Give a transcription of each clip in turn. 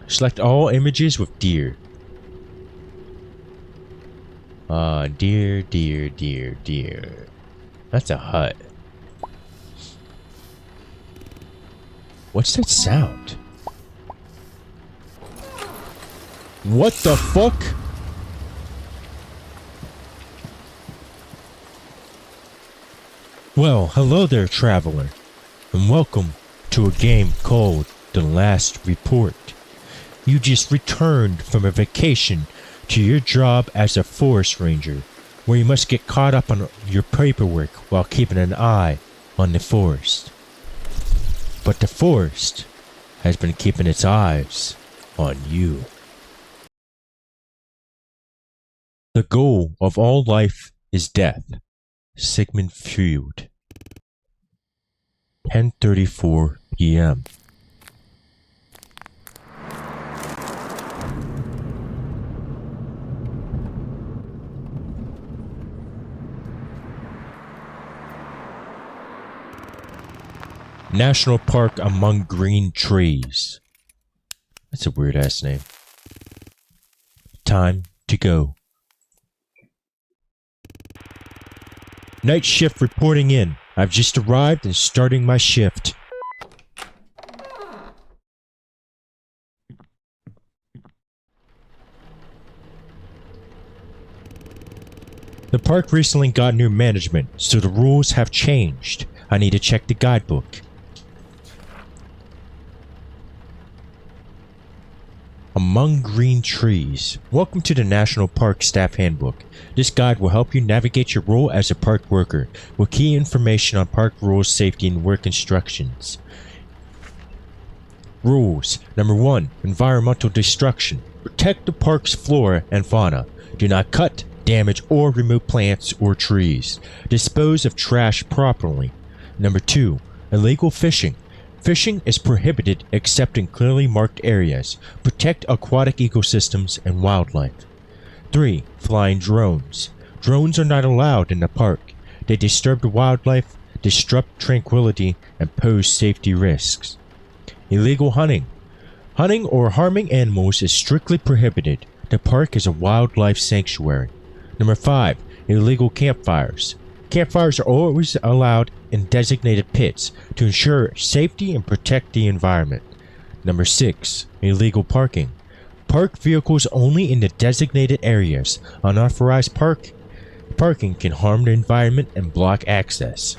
Select all images with deer. Deer, deer, deer, deer. That's a hut. What's that sound? What the fuck? Well, hello there, traveler, and welcome to a game called The Last Report. You just returned from a vacation to your job as a forest ranger, where you must get caught up on your paperwork while keeping an eye on the forest. But the forest has been keeping its eyes on you. The goal of all life is death. Sigmund Freud. 10:34 p.m. National Park Among Green Trees. That's a weird ass name. Time to go. Night shift reporting in. I've just arrived and starting my shift. The park recently got new management, so the rules have changed. I need to check the guidebook. Among Green Trees. Welcome to the National Park Staff Handbook. This guide will help you navigate your role as a park worker with key information on park rules, safety, and work instructions. Rules. Number 1. Environmental destruction. Protect the park's flora and fauna. Do not cut, damage, or remove plants or trees. Dispose of trash properly. Number 2. Illegal fishing. Fishing is prohibited except in clearly marked areas. Protect aquatic ecosystems and wildlife. 3. Flying drones. Drones are not allowed in the park. They disturb the wildlife, disrupt tranquility, and pose safety risks. Illegal hunting. Hunting or harming animals is strictly prohibited. The park is a wildlife sanctuary. Number 5. Illegal campfires. Campfires are always allowed in designated pits to ensure safety and protect the environment. Number 6. Illegal parking. Park vehicles only in the designated areas. Unauthorized parking can harm the environment and block access.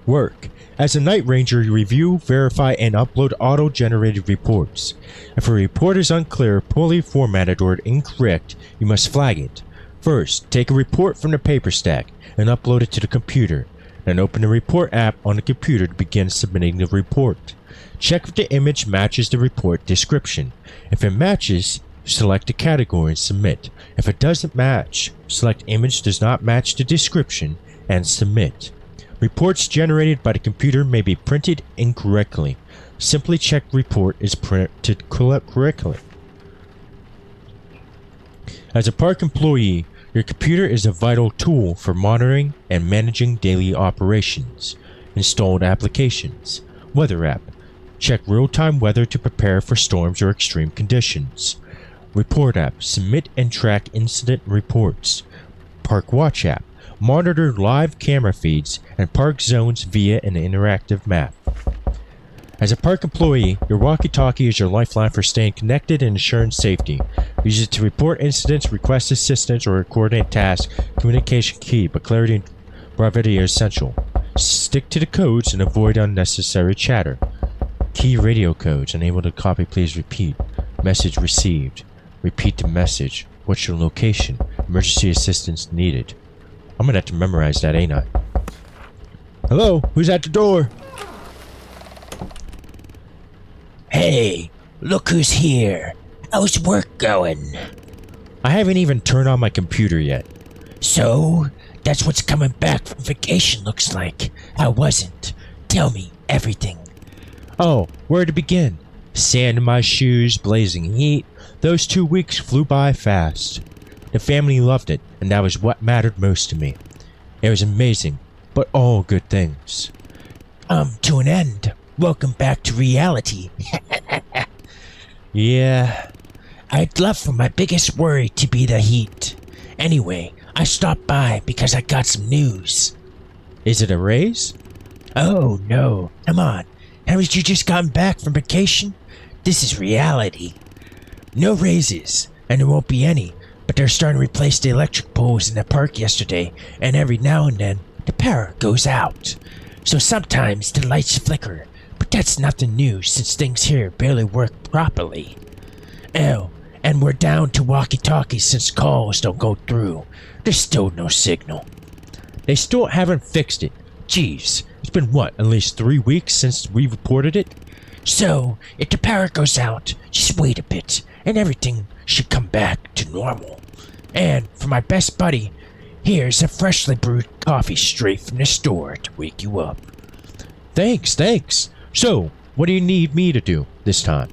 Work. As a night ranger, you review, verify, and upload auto-generated reports. If a report is unclear, poorly formatted, or incorrect, you must flag it. First, take a report from the paper stack and upload it to the computer. Then open the report app on the computer to begin submitting the report. Check if the image matches the report description. If it matches, select the category and submit. If it doesn't match, select image does not match the description and submit. Reports generated by the computer may be printed incorrectly. Simply check report is printed correctly. As a park employee, your computer is a vital tool for monitoring and managing daily operations. Installed applications. Weather app. Check real-time weather to prepare for storms or extreme conditions. Report app. Submit and track incident reports. Park watch app. Monitor live camera feeds and park zones via an interactive map. As a park employee, your walkie-talkie is your lifeline for staying connected and ensuring safety. Use it to report incidents, request assistance, or coordinate tasks. Communication key, but clarity and brevity are essential. Stick to the codes and avoid unnecessary chatter. Key radio codes. Unable to copy, please repeat. Message received. Repeat the message. What's your location? Emergency assistance needed. I'm gonna have to memorize that, ain't I? Hello? Who's at the door? Hey, look who's here. How's work going? I haven't even turned on my computer yet. So, that's what's coming back from vacation looks like. How wasn't? Tell me everything. Oh, where to begin? Sand in my shoes, blazing heat. Those 2 weeks flew by fast. The family loved it, and that was what mattered most to me. It was amazing, but all good things. To an end. Welcome back to reality. Yeah. I'd love for my biggest worry to be the heat. Anyway, I stopped by because I got some news. Is it a raise? Oh no, come on. Haven't you just gotten back from vacation? This is reality. No raises, and there won't be any, but they're starting to replace the electric poles in the park yesterday, and every now and then, the power goes out. So sometimes the lights flicker, but that's nothing new since things here barely work properly. Oh, and we're down to walkie-talkies since calls don't go through. There's still no signal. They still haven't fixed it. Jeez, it's been what, at least 3 weeks since we reported it? So, if the power goes out, just wait a bit, and everything should come back to normal. And for my best buddy, here's a freshly brewed coffee straight from the store to wake you up. Thanks. So, what do you need me to do this time?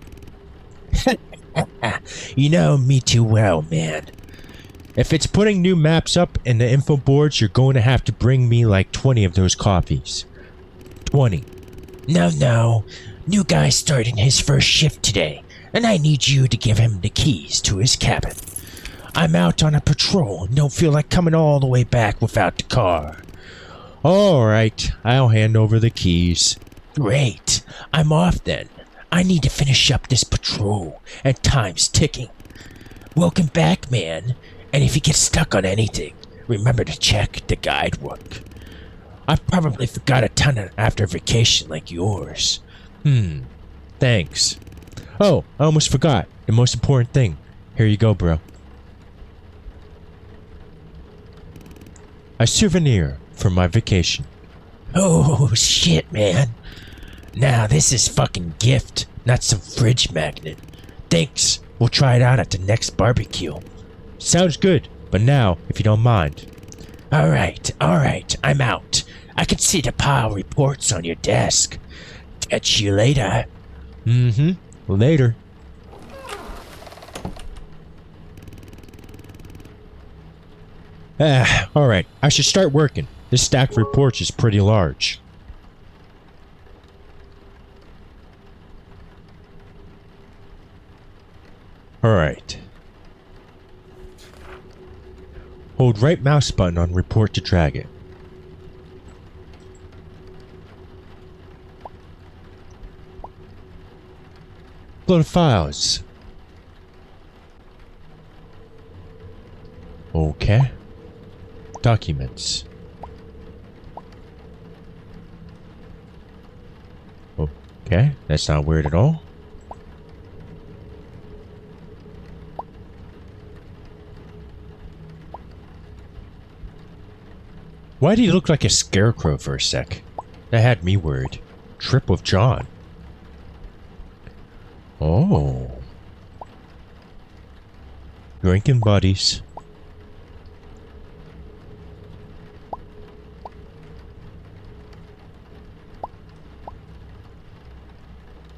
You know me too well, man. If it's putting new maps up in the info boards, you're going to have to bring me like 20 of those coffees. 20. No. New guy starting his first shift today, and I need you to give him the keys to his cabin. I'm out on a patrol and don't feel like coming all the way back without the car. Alright, I'll hand over the keys. Great. I'm off then. I need to finish up this patrol, and time's ticking. Welcome back, man. And if you get stuck on anything, remember to check the guidebook. I've probably forgot a ton after a vacation like yours. Thanks. Oh, I almost forgot. The most important thing. Here you go, bro. A souvenir from my vacation. Oh, shit, man. Now, this is fucking gift, not some fridge magnet. Thanks. We'll try it out at the next barbecue. Sounds good, but now, if you don't mind. Alright, I'm out. I can see the pile reports on your desk. Catch you later. Later. Alright, I should start working. This stack of reports is pretty large. Alright. Hold right mouse button on report to drag it. Upload files. Okay. Documents. Okay, that's not weird at all. Why did he look like a scarecrow for a sec? That had me worried. Trip with John. Oh. Drinking buddies.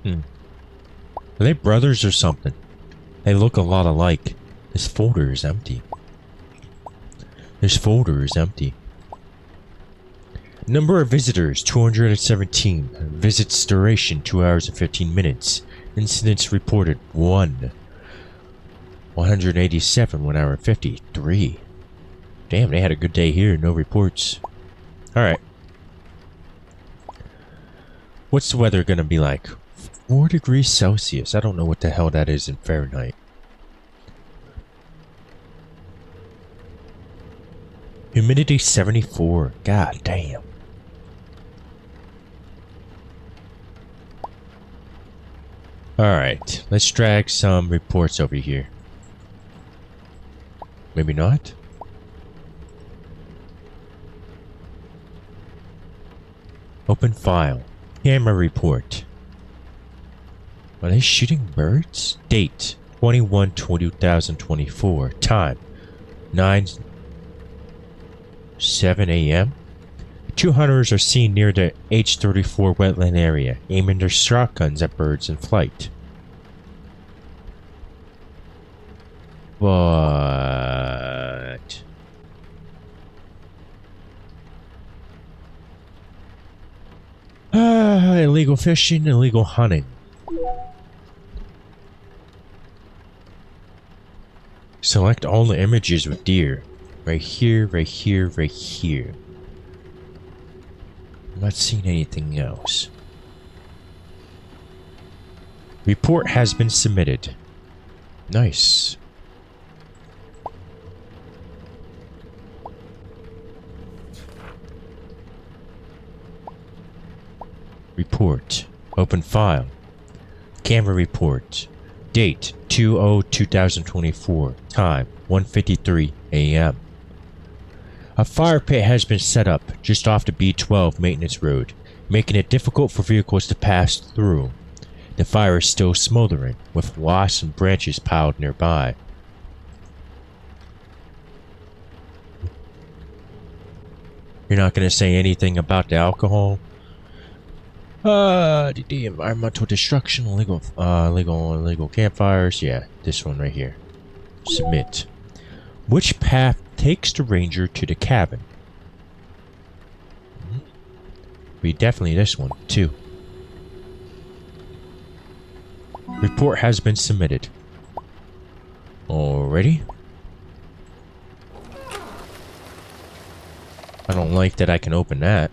Are they brothers or something? They look a lot alike. This folder is empty. Number of visitors, 217. Visits duration, 2 hours and 15 minutes. Incidents reported, 1. 187, 1 hour and 53. Damn, they had a good day here, no reports. Alright. What's the weather gonna be like? 4 degrees Celsius. I don't know what the hell that is in Fahrenheit. Humidity 74. God damn. Alright, let's drag some reports over here. Maybe not? Open file. Camera report. Are they shooting birds? Date 21/2024. Time 9:07 a.m. 2 hunters are seen near the H-34 wetland area, aiming their shotguns at birds in flight. But illegal fishing, illegal hunting. Select all the images with deer. Right here, right here, right here. I'm not seeing anything else. Report has been submitted. Nice. Report. Open file. Camera report. Date 2/0/2024. Time 1:53 a.m. A fire pit has been set up just off the B12 maintenance road, making it difficult for vehicles to pass through. The fire is still smoldering, with moss and branches piled nearby. You're not going to say anything about the alcohol? The environmental destruction, illegal campfires. Yeah, this one right here. Submit. Which path takes the ranger to the cabin? Be definitely this one, too. Report has been submitted. Alrighty. I don't like that I can open that.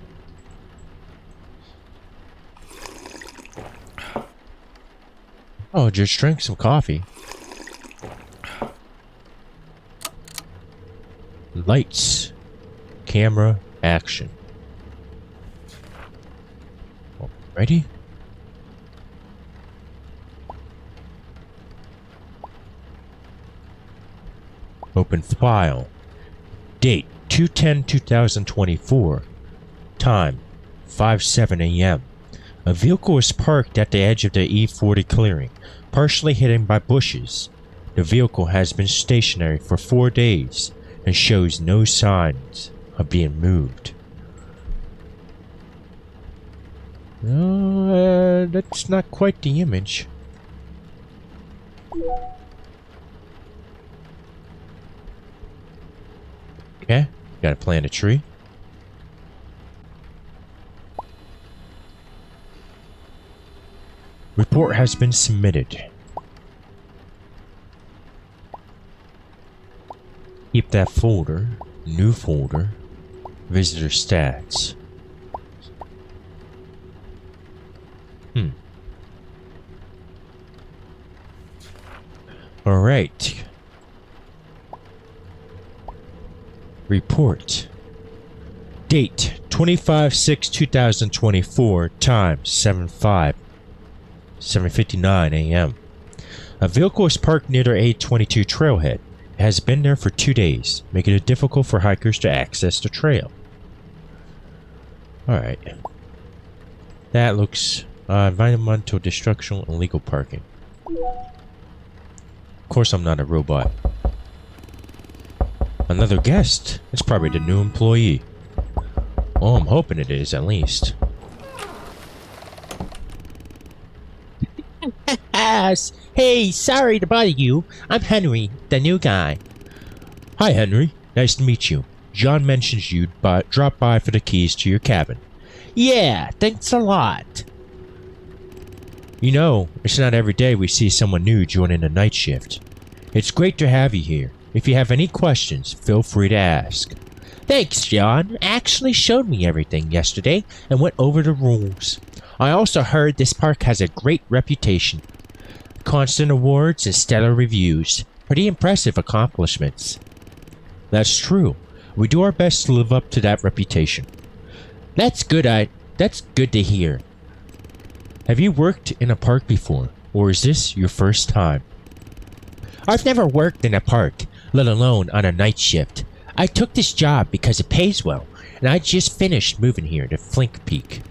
Oh, just drink some coffee. Lights. Camera. Action. Ready? Open file. Date 2/10/2024. Time 5:07 a.m. A vehicle is parked at the edge of the E40 clearing, partially hidden by bushes. The vehicle has been stationary for 4 days and shows no signs of being moved. That's not quite the image. Okay, gotta plant a tree. Report has been submitted. Keep that folder. New folder. Visitor stats. Alright. Report. Date 25/6/2024. Time 7:59 a.m. A vehicle is parked near the A22 trailhead. It has been there for 2 days, making it difficult for hikers to access the trail. Alright. That looks environmental destruction, illegal parking. Of course I'm not a robot. Another guest? It's probably the new employee. Oh, I'm hoping it is, at least. Hey, sorry to bother you. I'm Henry, the new guy. Hi, Henry. Nice to meet you. John mentions you'd drop by for the keys to your cabin. Yeah, thanks a lot. You know, it's not every day we see someone new joining a night shift. It's great to have you here. If you have any questions, feel free to ask. Thanks, John. Actually showed me everything yesterday and went over the rules. I also heard this park has a great reputation. Constant awards and stellar reviews. Pretty impressive accomplishments. That's true. We do our best to live up to that reputation. That's good to hear. Have you worked in a park before, or is this your first time? I've never worked in a park, let alone on a night shift. I took this job because it pays well, and I just finished moving here to Flink Peak.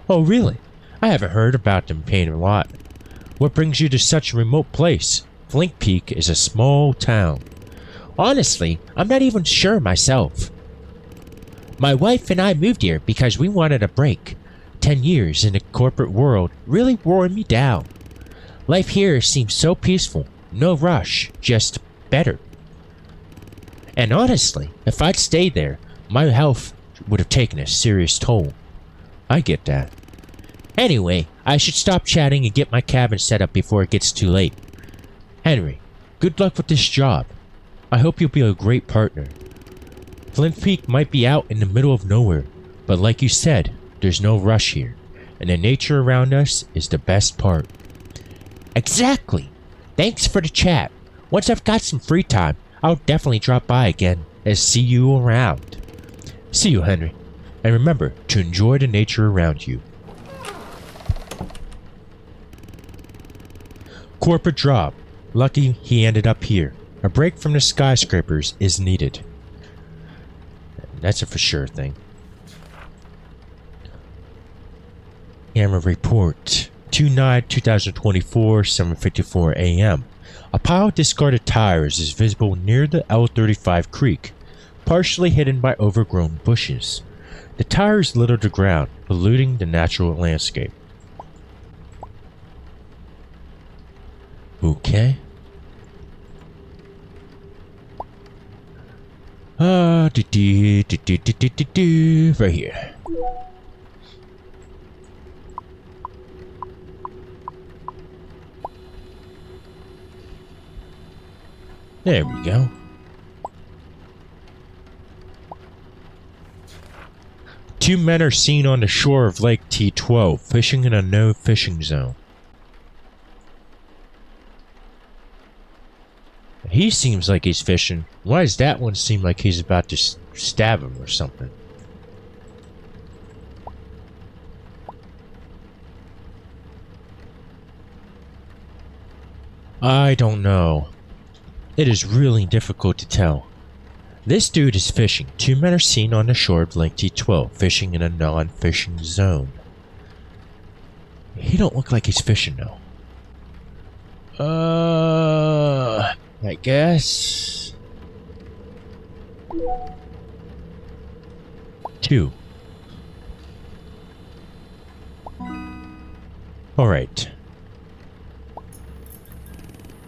Oh, really? I haven't heard about them paying a lot. What brings you to such a remote place? Flink Peak is a small town. Honestly, I'm not even sure myself. My wife and I moved here because we wanted a break. 10 years in the corporate world really wore me down. Life here seems so peaceful. No rush, just better. And honestly, if I'd stayed there, my health would have taken a serious toll. I get that. Anyway, I should stop chatting and get my cabin set up before it gets too late. Henry, good luck with this job. I hope you'll be a great partner. Flint Peak might be out in the middle of nowhere, but like you said, there's no rush here, and the nature around us is the best part. Exactly. Thanks for the chat. Once I've got some free time, I'll definitely drop by again and see you around. See you, Henry. And remember to enjoy the nature around you. Corporate job. Lucky he ended up here. A break from the skyscrapers is needed. That's a for sure thing. Camera report. 2/9/2024, 7:54 a.m. A pile of discarded tires is visible near the L35 creek, partially hidden by overgrown bushes. The tires litter the ground, polluting the natural landscape. Okay. Right here. There we go. Two men are seen on the shore of Lake T12, fishing in a no fishing zone. He seems like he's fishing. Why does that one seem like he's about to stab him or something? I don't know. It is really difficult to tell. This dude is fishing. Two men are seen on the shore of Lake T12, fishing in a non-fishing zone. He don't look like he's fishing though. I guess. 2. Alright.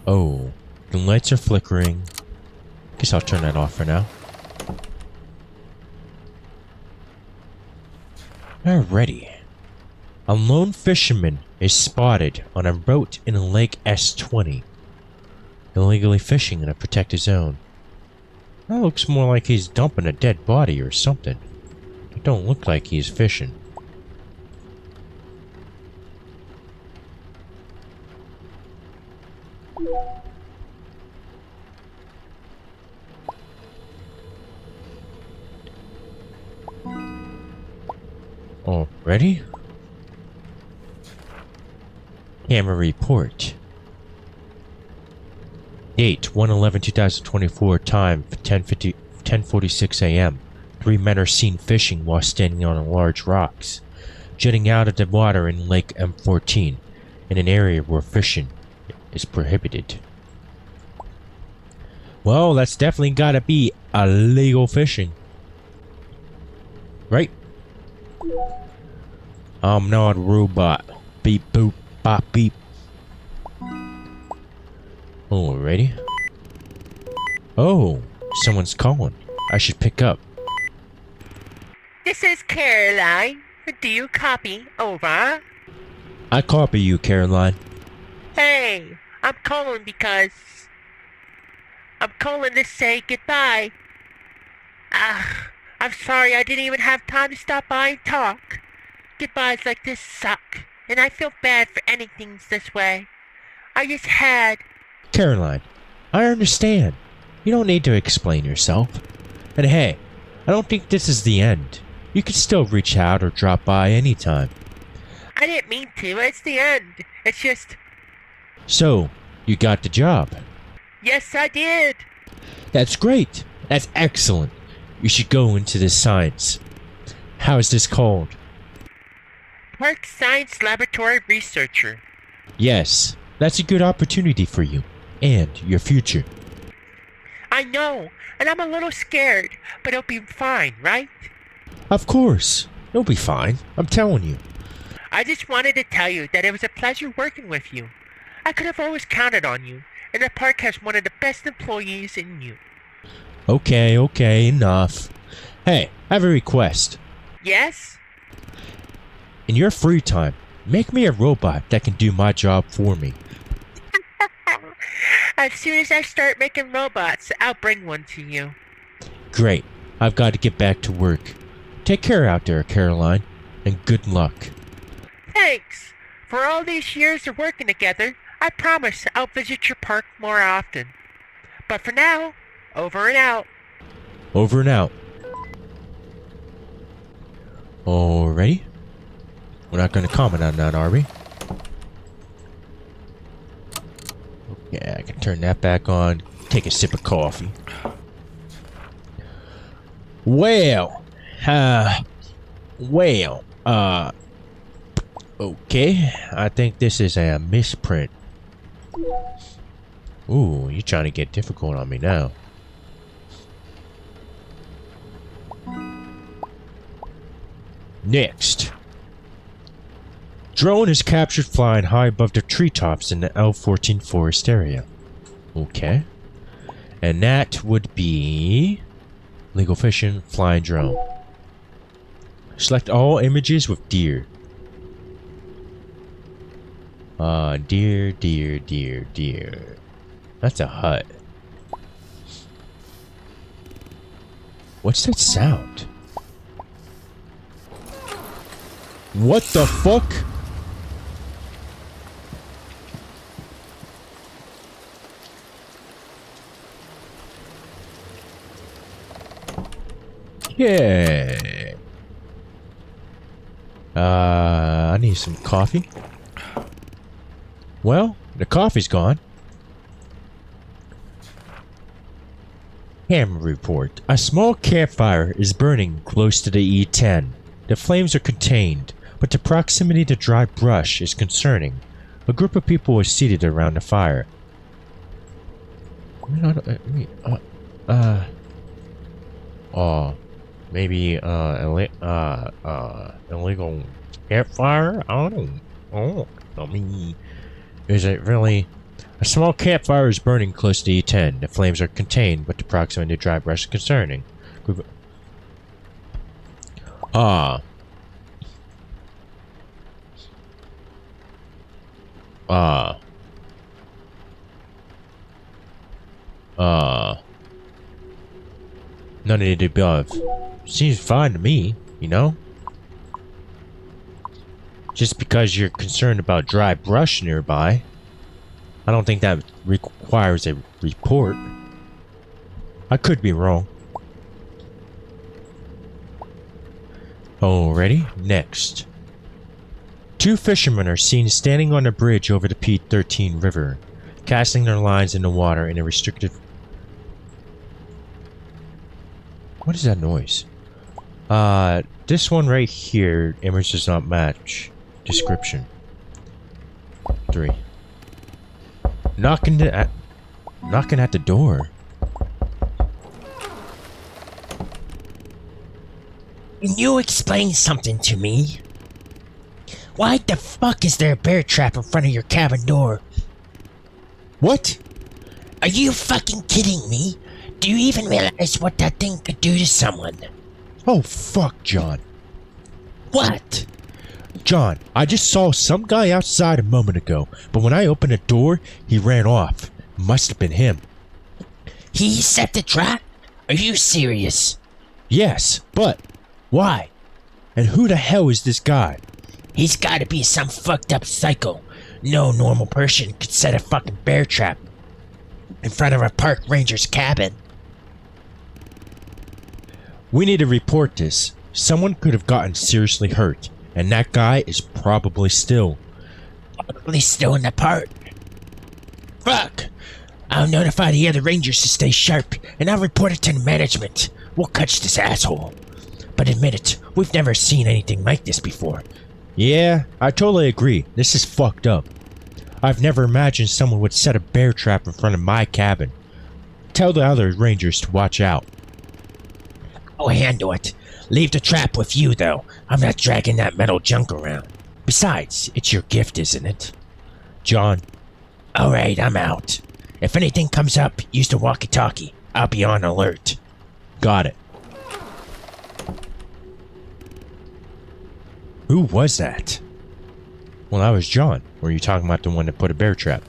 Oh, the lights are flickering. Guess I'll turn that off for now. Alrighty. A lone fisherman is spotted on a boat in Lake S20, illegally fishing in a protected zone. That looks more like he's dumping a dead body or something. It don't look like he's fishing. Already? Camera report. Date 1/11/2024. Time 10:46 a.m. 3 men are seen fishing while standing on large rocks, jutting out of the water in Lake M14, in an area where fishing is prohibited. Well, that's definitely gotta be illegal fishing. Right? I'm not a robot. Beep boop bop beep. Alrighty. Oh, someone's calling. I should pick up. This is Caroline. Do you copy? Over. I copy you, Caroline. Hey, I'm calling because I'm calling to say goodbye. I'm sorry I didn't even have time to stop by and talk. Goodbyes like this suck, and I feel bad for ending things this way. I just had... Caroline, I understand. You don't need to explain yourself. And hey, I don't think this is the end. You can still reach out or drop by anytime. I didn't mean to. It's the end. It's just... So, you got the job. Yes, I did. That's great. That's excellent. You should go into this science. How is this called? Park Science Laboratory Researcher. Yes, that's a good opportunity for you and your future. I know, and I'm a little scared, but it'll be fine, right? Of course. It'll be fine. I'm telling you. I just wanted to tell you that it was a pleasure working with you. I could have always counted on you, and the park has one of the best employees in you. Okay, enough. Hey, I have a request. Yes? In your free time, make me a robot that can do my job for me. As soon as I start making robots, I'll bring one to you. Great. I've got to get back to work. Take care out there, Caroline, and good luck. Thanks. For all these years of working together, I promise I'll visit your park more often. But for now, over and out. Over and out. Alrighty. We're not going to comment on that, are we? Yeah, I can turn that back on. Take a sip of coffee. Well, okay. I think this is a misprint. Ooh, you're trying to get difficult on me now. Next. Drone is captured flying high above the treetops in the L14 forest area. Okay. And that would be legal fishing flying drone. Select all images with deer. Deer. That's a hut. What's that sound? What the fuck? Yeah. I need some coffee. Well, the coffee's gone. Camera report. A small campfire is burning close to the E10. The flames are contained, but the proximity to dry brush is concerning. A group of people is seated around the fire. Maybe illegal campfire? I don't know. I mean, is it really? A small campfire is burning close to E10. The flames are contained, but the proximity to dry brush is concerning. None of the above. Seems fine to me, you know? Just because you're concerned about dry brush nearby, I don't think that requires a report. I could be wrong. Alrighty, next. Two fishermen are seen standing on a bridge over the P13 River, casting their lines in the water in a restricted... What is that noise? This one right here, image does not match. Description. 3. Knocking at the door. Can you explain something to me? Why the fuck is there a bear trap in front of your cabin door? What? Are you fucking kidding me? Do you even realize what that thing could do to someone? Oh fuck, John. What? John, I just saw some guy outside a moment ago, but when I opened the door, he ran off. Must have been him. He set the trap? Are you serious? Yes, but why? And who the hell is this guy? He's gotta be some fucked up psycho. No normal person could set a fucking bear trap in front of a park ranger's cabin. We need to report this. Someone could have gotten seriously hurt, and that guy is probably still in the park. Fuck! I'll notify the other rangers to stay sharp, and I'll report it to the management. We'll catch this asshole. But admit it, we've never seen anything like this before. Yeah, I totally agree. This is fucked up. I've never imagined someone would set a bear trap in front of my cabin. Tell the other rangers to watch out. I'll handle it. Leave the trap with you, though. I'm not dragging that metal junk around. Besides, it's your gift, isn't it? John. Alright, I'm out. If anything comes up, use the walkie-talkie. I'll be on alert. Got it. Who was that? Well, that was John. Or are you talking about the one that put a bear trap?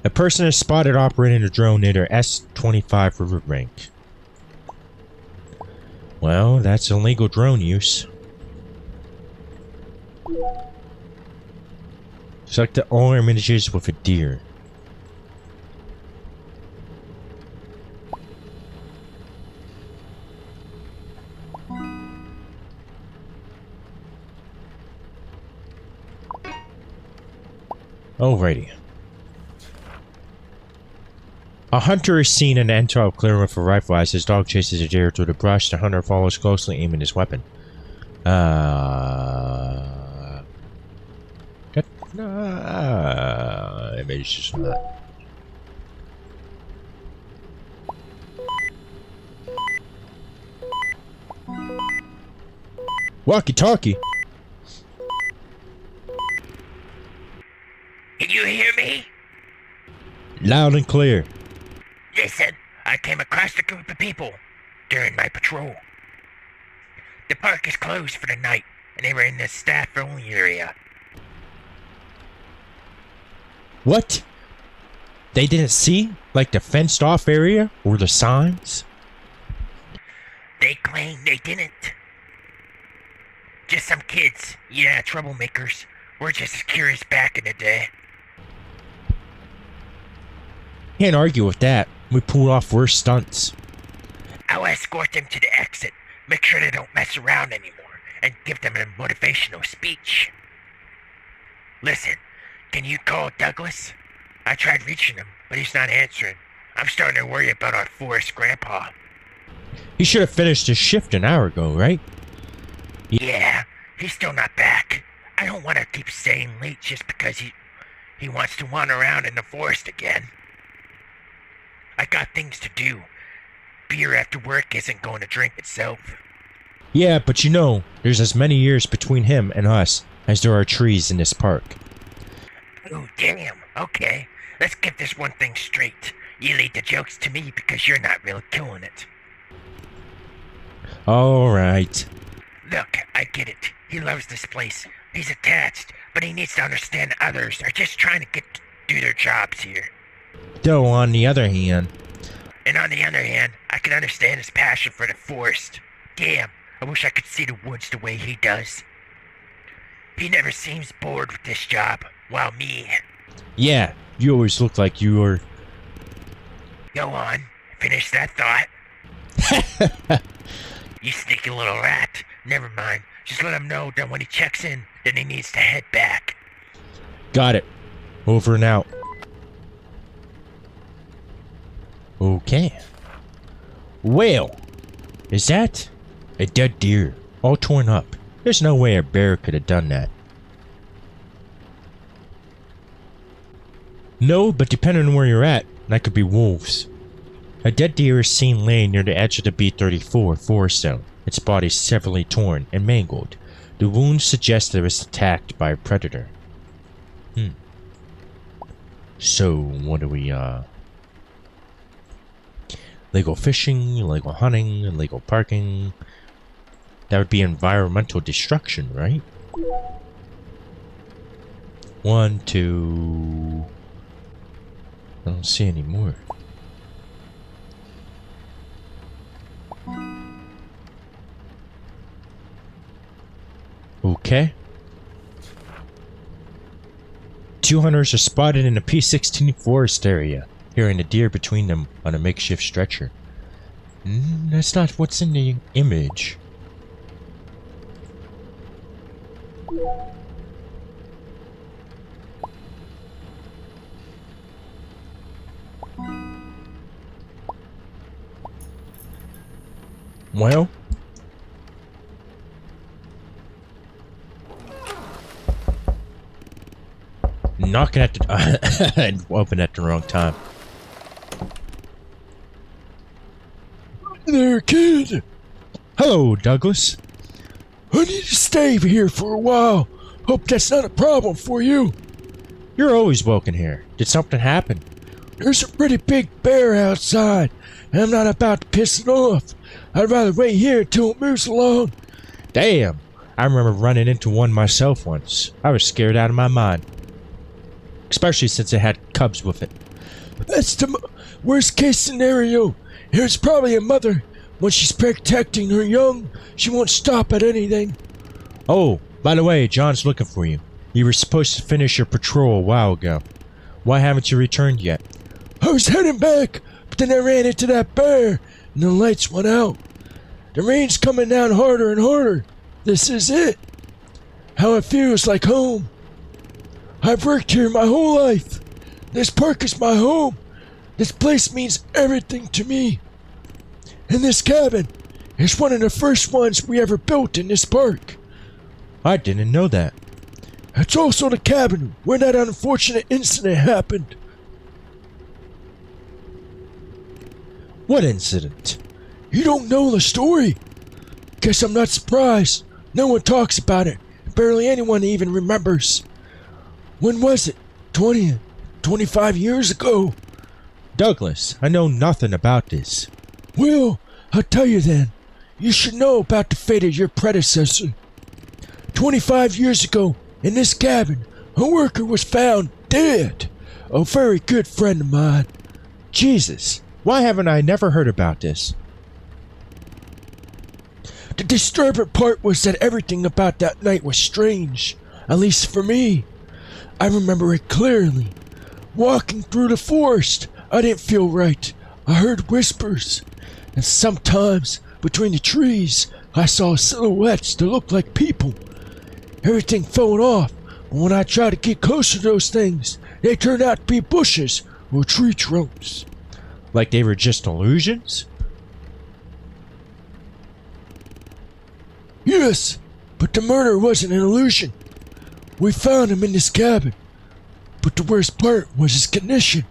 A person is spotted operating a drone near S25 river bank. Well, that's illegal drone use. Select the all images with a deer. Alrighty. A hunter is seen in an intel clearing with a rifle as his dog chases a deer through the brush. The hunter follows closely, aiming his weapon. Maybe it's just not. Walkie-talkie. Can you hear me? Loud and clear. Listen, I came across a group of people during my patrol. The park is closed for the night, and they were in the staff-only area. What? They didn't see? Like the fenced-off area? Or the signs? They claim they didn't. Just some kids, yeah, troublemakers. We're just as curious back in the day. Can't argue with that. We pulled off worse stunts. I'll escort them to the exit, make sure they don't mess around anymore, and give them a motivational speech. Listen, can you call Douglas? I tried reaching him, but he's not answering. I'm starting to worry about our forest grandpa. He should have finished his shift an hour ago, right? Yeah, he's still not back. I don't want to keep staying late just because he wants to wander around in the forest again. I got things to do. Beer after work isn't going to drink itself. Yeah, but you know, there's as many years between him and us as there are trees in this park. Oh, damn. Okay, let's get this one thing straight. You lead the jokes to me because you're not really killing it. Alright. Look, I get it. He loves this place. He's attached, but he needs to understand others are just trying to do their jobs here. Though, on the other hand... And on the other hand, I can understand his passion for the forest. Damn, I wish I could see the woods the way he does. He never seems bored with this job, while me... Yeah, you always look like you were... Go on, finish that thought. You sneaky little rat. Never mind, just let him know that when he checks in, then he needs to head back. Got it. Over and out. Okay. Well, is that a dead deer, all torn up? There's no way a bear could have done that. No, but depending on where you're at, that could be wolves. A dead deer is seen laying near the edge of the B-34 forest zone, its body severely torn and mangled. The wounds suggest that it was attacked by a predator. So, what do we, legal fishing, illegal hunting, illegal parking. That would be environmental destruction, right? 1, 2... I don't see any more. Okay. 2 hunters are spotted in the P-16 forest area, hearing a deer between them on a makeshift stretcher. That's not what's in the image. Well, knocking at the I opened at the wrong time. There, kid. Hello, Douglas. I need to stay here for a while. Hope that's not a problem for you. You're always welcome here. Did something happen? There's a pretty big bear outside, and I'm not about to piss it off. I'd rather wait here till it moves along. Damn. I remember running into one myself once. I was scared out of my mind. Especially since it had cubs with it. That's the worst case scenario. Here's probably a mother. When she's protecting her young, she won't stop at anything. Oh, by the way, John's looking for you. You were supposed to finish your patrol a while ago. Why haven't you returned yet? I was heading back, but then I ran into that bear, and the lights went out. The rain's coming down harder and harder. This is it. How it feels like home. I've worked here my whole life. This park is my home. This place means everything to me. And this cabin is one of the first ones we ever built in this park. I didn't know that. It's also the cabin where that unfortunate incident happened. What incident? You don't know the story? Guess I'm not surprised. No one talks about it. Barely anyone even remembers. When was it? 25 years ago? Douglas, I know nothing about this. Well, I'll tell you then. You should know about the fate of your predecessor. 25 years ago, in this cabin, a worker was found dead. A very good friend of mine. Jesus, why haven't I never heard about this? The disturbing part was that everything about that night was strange, at least for me. I remember it clearly. Walking through the forest, I didn't feel right. I heard whispers, and sometimes, between the trees, I saw silhouettes that looked like people. Everything fell off, but when I tried to get closer to those things, they turned out to be bushes or tree trunks. Like they were just illusions? Yes, but the murder wasn't an illusion. We found him in this cabin, but the worst part was his condition.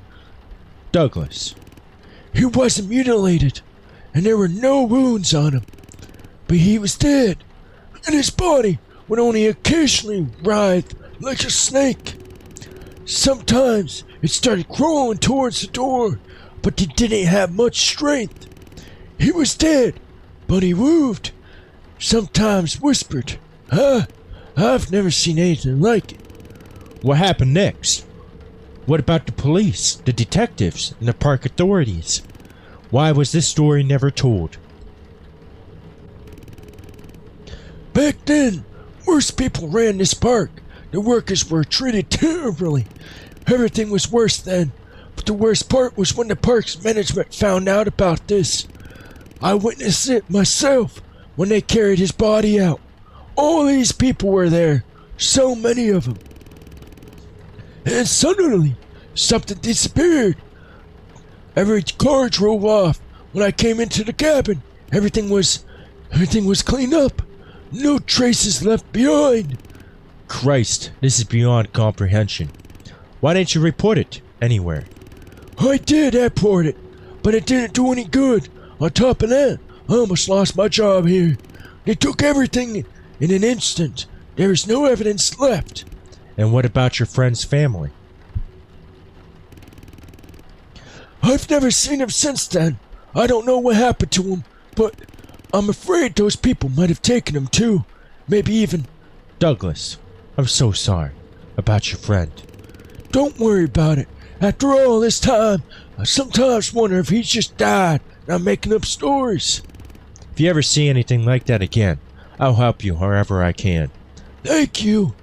Douglas. He wasn't mutilated, and there were no wounds on him, but he was dead, and his body would only occasionally writhe like a snake. Sometimes it started crawling towards the door, but he didn't have much strength. He was dead, but he moved, sometimes whispered. I've never seen anything like it. What happened next? What about the police, the detectives, and the park authorities? Why was this story never told? Back then, worse people ran this park. The workers were treated terribly. Everything was worse then, but the worst part was when the park's management found out about this. I witnessed it myself when they carried his body out. All these people were there, so many of them. And suddenly, something disappeared. Every car drove off. When I came into the cabin, everything was cleaned up. No traces left behind. Christ, this is beyond comprehension. Why didn't you report it anywhere? I did report it, but it didn't do any good. On top of that, I almost lost my job here. They took everything in an instant. There is no evidence left. And what about your friend's family? I've never seen him since then. I don't know what happened to him, but I'm afraid those people might have taken him too. Maybe even... Douglas, I'm so sorry about your friend. Don't worry about it. After all this time, I sometimes wonder if he's just died and I'm making up stories. If you ever see anything like that again, I'll help you however I can. Thank you.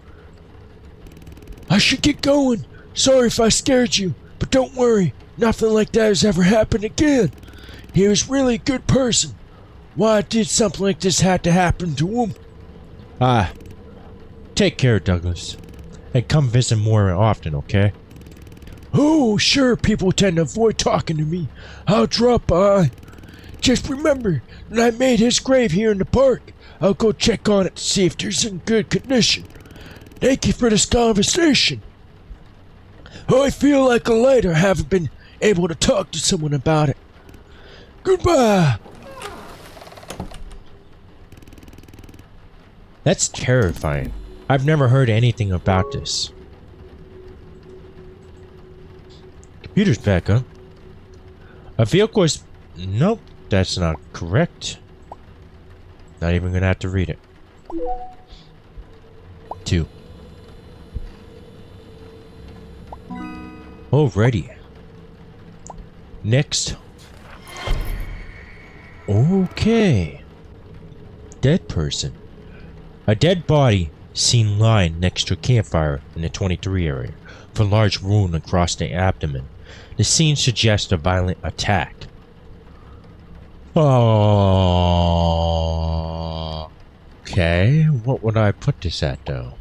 I should get going. Sorry if I scared you, but don't worry. Nothing like that has ever happened again. He was really a good person. Why did something like this have to happen to him? Take care, Douglas. And come visit more often, okay? Oh, sure, people tend to avoid talking to me. I'll drop by. Just remember that I made his grave here in the park. I'll go check on it to see if it's in good condition. Thank you for this conversation. Oh, I feel like a lighter having been able to talk to someone about it. Goodbye. That's terrifying. I've never heard anything about this. Computer's back up. A vehicle is... Nope, that's not correct. Not even gonna have to read it. 2. Alrighty. Next. Okay. Dead person. A dead body seen lying next to a campfire in the 23 area, with a large wound across the abdomen. The scene suggests a violent attack. Oh. Okay, what would I put this at though?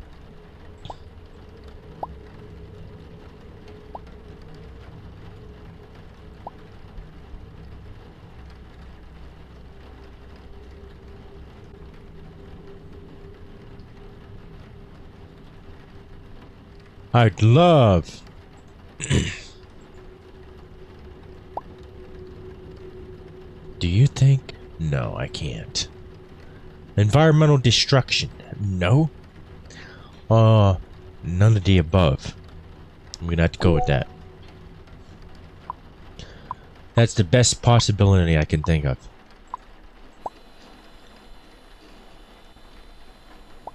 I'd love Do you think? No, I can't. Environmental destruction. No. None of the above. I'm gonna have to go with that. That's the best possibility I can think of.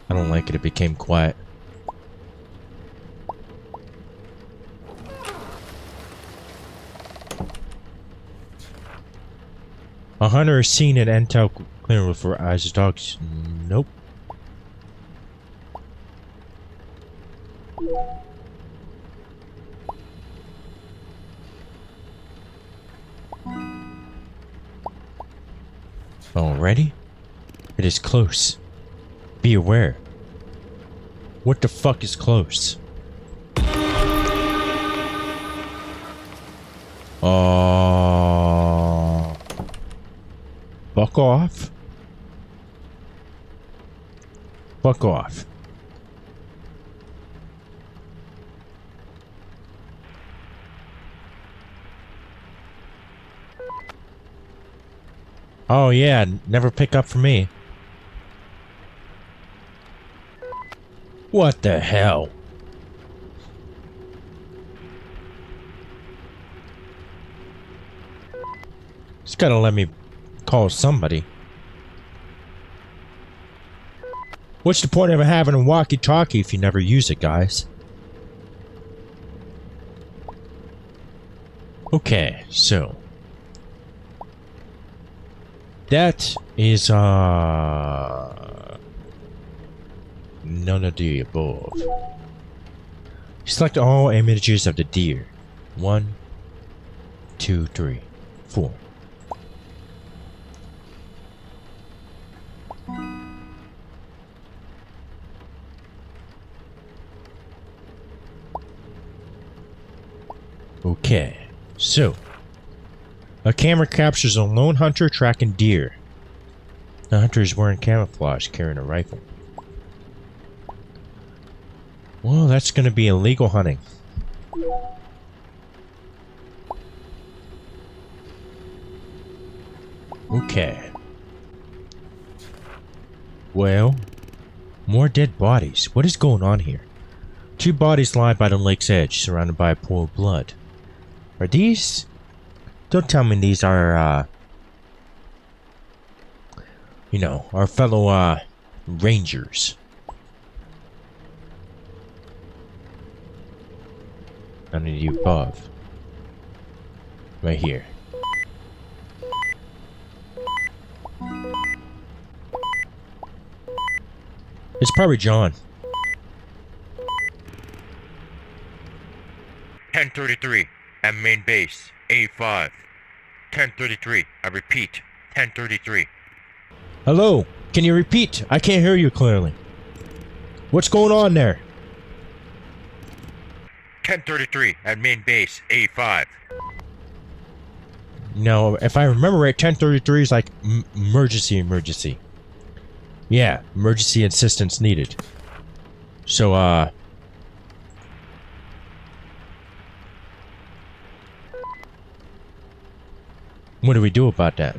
I don't like it. It became quiet. A hunter is seen at Intel clearing for eyes dogs. Nope. Already? It is close. Be aware. What the fuck is close? Fuck off. Fuck off. Oh yeah, never pick up for me. What the hell? It's gotta let me call somebody. What's the point of having a walkie-talkie if you never use it, guys? Okay, so that is none of the above. Select all images of the deer. 1, 2, 3, 4. Okay, so a camera captures a lone hunter tracking deer. The hunter is wearing camouflage, carrying a rifle. Well, that's going to be illegal hunting. Okay. Well, more dead bodies. What is going on here? 2 bodies lie by the lake's edge, surrounded by a pool of blood. Are these... Don't tell me these are, you know, our fellow, rangers. None of you above. Right here. It's probably John. 1033 at main base, A5. 1033, I repeat, 1033. Hello? Can you repeat? I can't hear you clearly. What's going on there? 1033 at main base, A5. No, if I remember right, 1033 is like emergency. Yeah, emergency assistance needed. So, what do we do about that?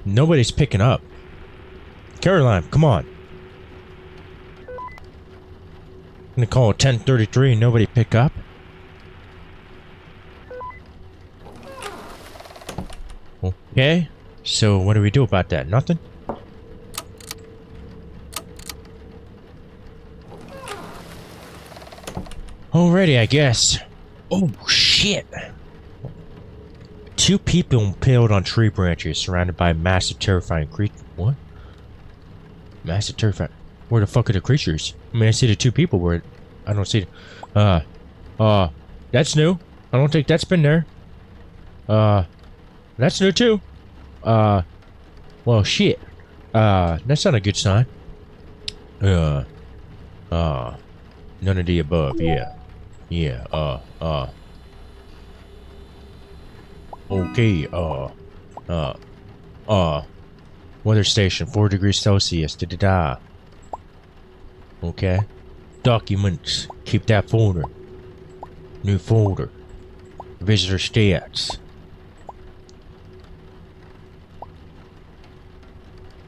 Nobody's picking up. Caroline, come on. I'm gonna call 1033 and nobody pick up? Okay, so what do we do about that? Nothing? Alrighty, I guess. Oh, shit. 2 people impaled on tree branches, surrounded by massive, terrifying creatures. What? Massive, terrifying. Where the fuck are the creatures? I mean, I see the 2 people where I don't see. That's new. I don't think that's been there. That's new too. Well, shit. That's not a good sign. None of the above. Yeah. Okay. Weather station 4 degrees Celsius. Da-da-da. Okay. Documents. Keep that folder. New folder. Visitor stats.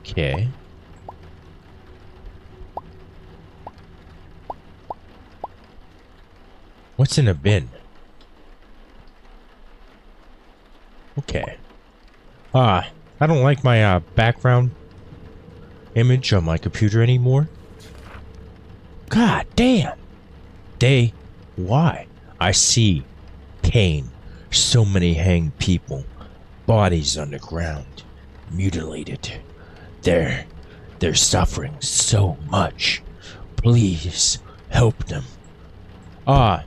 Okay. What's in a bin? Okay. I don't like my background image on my computer anymore. God damn. Why? I see pain. So many hanged people. Bodies on the ground. Mutilated. They're suffering so much. Please help them. Whoa.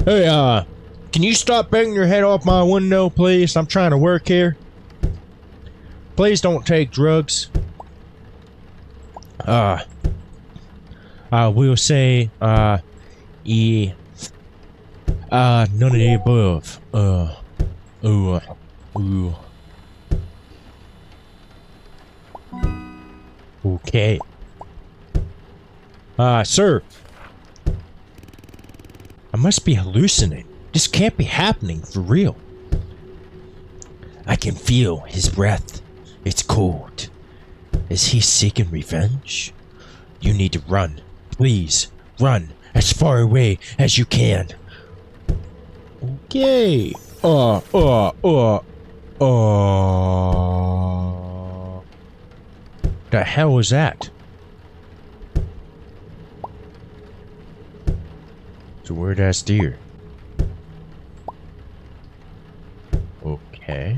Hey, can you stop banging your head off my window, please? I'm trying to work here. Please don't take drugs. I will say, none of the above. Okay. Sir. I must be hallucinating. This can't be happening for real. I can feel his breath. It's cold. Is he seeking revenge? You need to run. Please, run as far away as you can. Okay. The hell was that? It's a weird ass deer. Okay.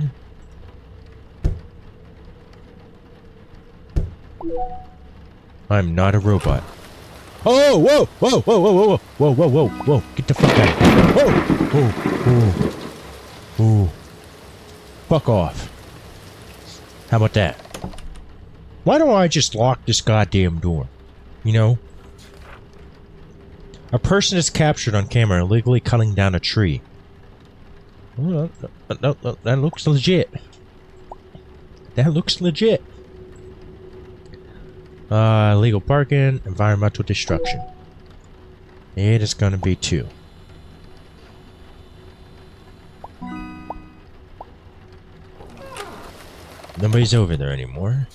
I'm not a robot. Oh, whoa. Get the fuck out of here. Oh. Fuck off. How about that? Why don't I just lock this goddamn door? You know? A person is captured on camera illegally cutting down a tree. Oh, that looks legit. Illegal parking, environmental destruction. It is gonna be 2. Nobody's over there anymore.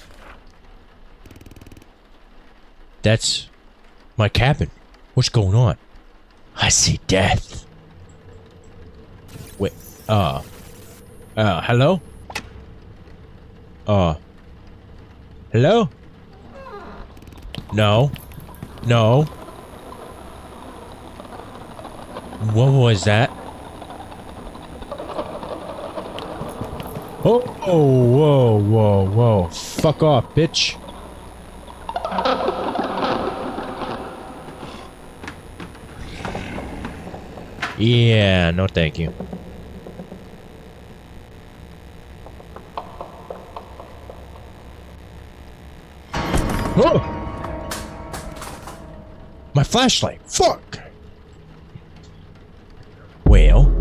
That's my cabin. What's going on? I see death. Wait, hello? Hello? No. What was that? Oh, whoa. Fuck off, bitch. Yeah, no thank you. Oh! My flashlight. Fuck! Well,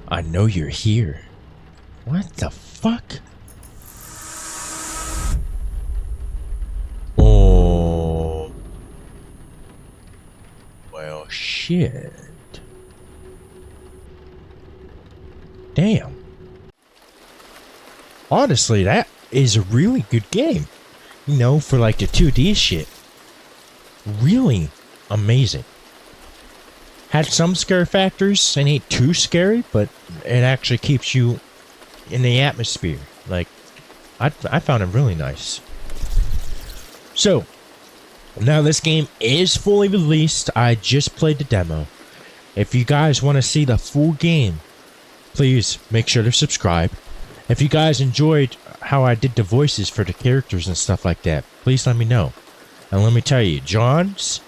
I know you're here. What the fuck? Oh. Well, shit. Damn. Honestly, that is a really good game. You know, for like the 2D shit. Really amazing. Had some scare factors and ain't too scary, but it actually keeps you in the atmosphere. Like, I found it really nice. So, now this game is fully released. I just played the demo. If you guys want to see the full game, please make sure to subscribe. If you guys enjoyed how I did the voices for the characters and stuff like that, please let me know. And let me tell you, John's,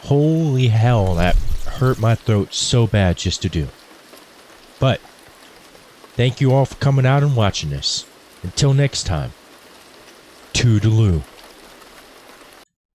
holy hell, that hurt my throat so bad just to do. But, thank you all for coming out and watching this. Until next time, toodaloo.